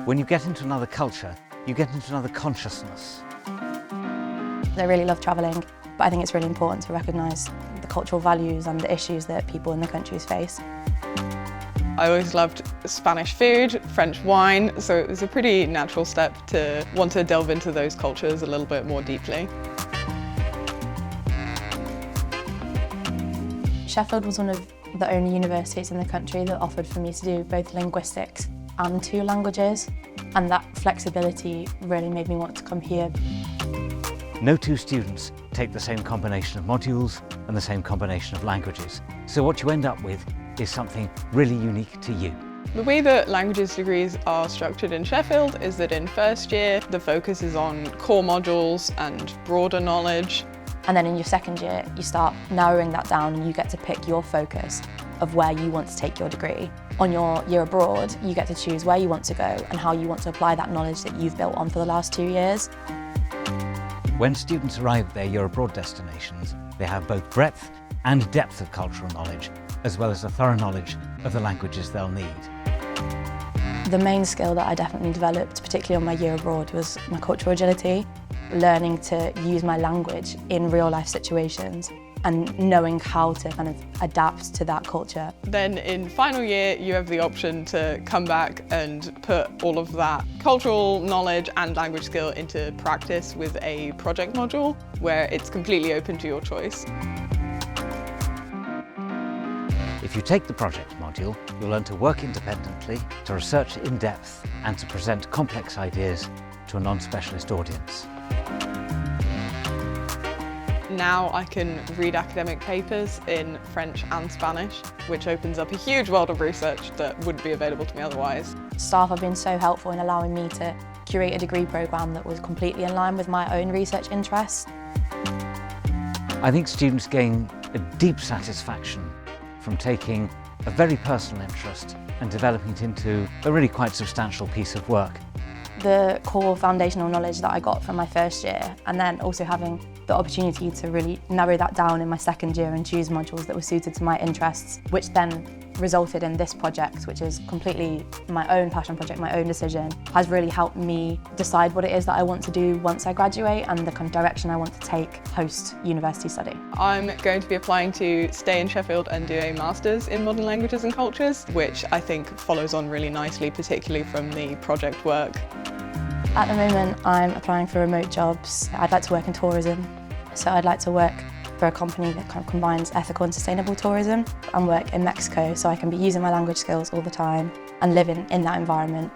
When you get into another culture, you get into another consciousness. I really love travelling, but I think it's really important to recognise the cultural values and the issues that people in the countries face. I always loved Spanish food, French wine, so it was a pretty natural step to want to delve into those cultures a little bit more deeply. Sheffield was one of the only universities in the country that offered for me to do both linguistics and 2 languages, and that flexibility really made me want to come here. No 2 students take the same combination of modules and the same combination of languages. So what you end up with is something really unique to you. The way that languages degrees are structured in Sheffield is that in first year, the focus is on core modules and broader knowledge. And then in your second year, you start narrowing that down and you get to pick your focus of where you want to take your degree. On your year abroad, you get to choose where you want to go and how you want to apply that knowledge that you've built on for the last 2 years. When students arrive at their year abroad destinations, they have both breadth and depth of cultural knowledge, as well as a thorough knowledge of the languages they'll need. The main skill that I definitely developed, particularly on my year abroad, was my cultural agility, learning to use my language in real life situations and knowing how to kind of adapt to that culture. Then in final year, you have the option to come back and put all of that cultural knowledge and language skill into practice with a project module where it's completely open to your choice. If you take the project module, you'll learn to work independently, to research in depth, and to present complex ideas to a non-specialist audience. Now I can read academic papers in French and Spanish, which opens up a huge world of research that wouldn't be available to me otherwise. Staff have been so helpful in allowing me to curate a degree programme that was completely in line with my own research interests. I think students gain a deep satisfaction from taking a very personal interest and developing it into a really quite substantial piece of work. The core foundational knowledge that I got from my first year, and then also having the opportunity to really narrow that down in my second year and choose modules that were suited to my interests, which then resulted in this project, which is completely my own passion project, my own decision, has really helped me decide what it is that I want to do once I graduate and the kind of direction I want to take post-university study. I'm going to be applying to stay in Sheffield and do a Masters in Modern Languages and Cultures, which I think follows on really nicely, particularly from the project work. At the moment, I'm applying for remote jobs. I'd like to work in tourism, so I'd like to work for a company that kind of combines ethical and sustainable tourism and work in Mexico so I can be using my language skills all the time and living in that environment.